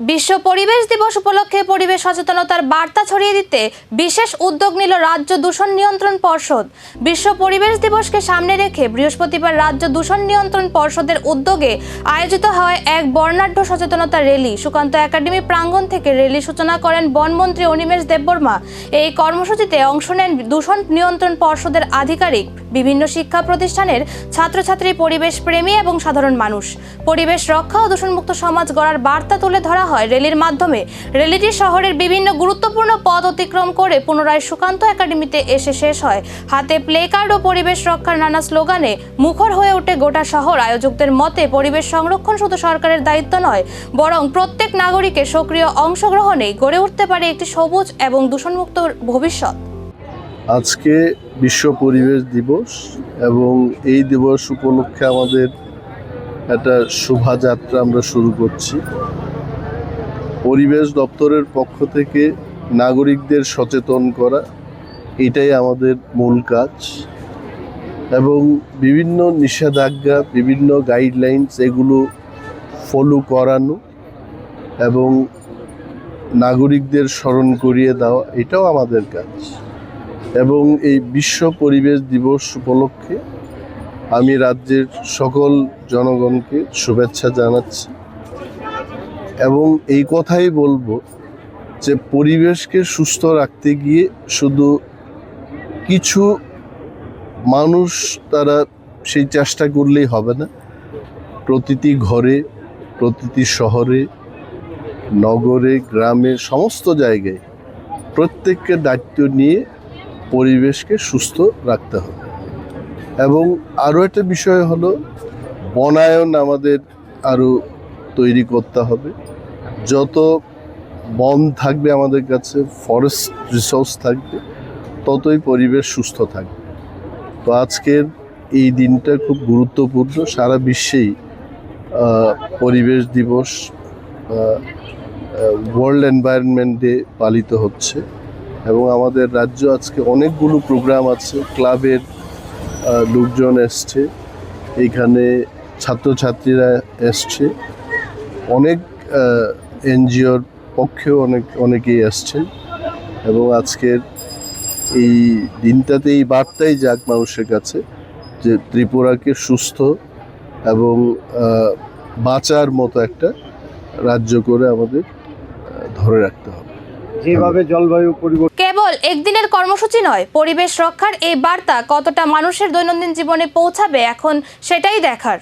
বিশ্ব পরিবেশ দিবস উপলক্ষে পরিবেশ সচেতনতার বার্তা ছড়িয়ে দিতে বিশেষ উদ্যোগ নিল রাজ্য দূষণ নিয়ন্ত্রণ পর্ষদ। বিশ্ব পরিবেশ দিবসকে সামনে রেখে বৃহস্পতিবার রাজ্য দূষণ নিয়ন্ত্রণ পর্ষদের উদ্যোগে আয়োজিত হয় এক বর্ণাঢ্য সচেতনতা র্যালি। সুকান্ত একাডেমি প্রাঙ্গণ থেকে র্যালি সূচনা করেন বনমন্ত্রী অনিমেষ দেববর্মা। এই কর্মসূচিতে অংশ নেন দূষণ নিয়ন্ত্রণ পর্ষদের আধিকারিক, বিভিন্ন শিক্ষা প্রতিষ্ঠানের ছাত্রছাত্রী, পরিবেশ প্রেমী এবং সাধারণ মানুষ। পরিবেশ রক্ষা ও দূষণমুক্ত সমাজ গড়ার বার্তা তুলে ধরা হয় র্যালির মাধ্যমে। র্যালিটি শহরের বিভিন্ন গুরুত্বপূর্ণ পথ অতিক্রম করে পুনরায় সুকান্ত একাডেমিতে এসে শেষ হয়। হাতে প্লেকার্ড ও পরিবেশ রক্ষার নানা স্লোগানে মুখর হয়ে ওঠে গোটা শহর। আয়োজকদের মতে পরিবেশ সংরক্ষণ শুধু সরকারের দায়িত্ব নয়, বরং প্রত্যেক নাগরিকের সক্রিয় অংশগ্রহণে গড়ে উঠতে পারে একটি সবুজ এবং দূষণমুক্ত ভবিষ্যৎ। আজকে বিশ্ব পরিবেশ দিবস এবং এই দিবস উপলক্ষে আমাদের একটা শোভাযাত্রা আমরা শুরু করছি। পরিবেশ দপ্তরের পক্ষ থেকে নাগরিকদের সচেতন করা, এটাই আমাদের মূল কাজ, এবং বিভিন্ন নিষেধাজ্ঞা, বিভিন্ন গাইডলাইন্স এগুলো ফলো করানো এবং নাগরিকদের স্মরণ করিয়ে দেওয়া, এটাও আমাদের কাজ। এবং এই বিশ্ব পরিবেশ দিবস উপলক্ষে আমি রাজ্যের সকল জনগণকে শুভেচ্ছা জানাচ্ছি এবং এই কথাই বলবো যে পরিবেশকে সুস্থ রাখতে গিয়ে শুধু কিছু মানুষ তারা সেই চেষ্টা করলেই হবে না। প্রতিটি ঘরে, প্রতিটি শহরে, নগরে, গ্রামে, সমস্ত জায়গায় প্রত্যেককে দায়িত্ব নিয়ে পরিবেশকে সুস্থ রাখতে হবে। এবং আরও একটা বিষয় হলো বনায়ন আমাদের আরও তৈরি করতে হবে। যত বন থাকবে আমাদের কাছে, ফরেস্ট রিসোর্স থাকবে, ততই পরিবেশ সুস্থ থাকবে। তো আজকের এই দিনটা খুব গুরুত্বপূর্ণ। সারা বিশ্বেই পরিবেশ দিবস, ওয়ার্ল্ড এনভায়রনমেন্ট ডে পালিত হচ্ছে এবং আমাদের রাজ্য আজকে অনেকগুলো প্রোগ্রাম আছে। ক্লাবের লোকজন এসছে, এখানে ছাত্রছাত্রীরা এসছে, অনেক এনজিওর পক্ষেও অনেকেই এসছেন এবং আজকের এই দিনটাতে এই বার্তাই যাক মানুষের কাছে যে ত্রিপুরাকে সুস্থ এবং বাঁচার মতো একটা রাজ্য করে আমাদের ধরে রাখতে হবে। যেভাবে জলবায়ু পরিবর্তন কেবল একদিনের কর্মসূচি নয়, পরিবেশ রক্ষার এই বার্তা কতটা মানুষের দৈনন্দিন জীবনে পৌঁছাবে এখন সেটাই দেখার।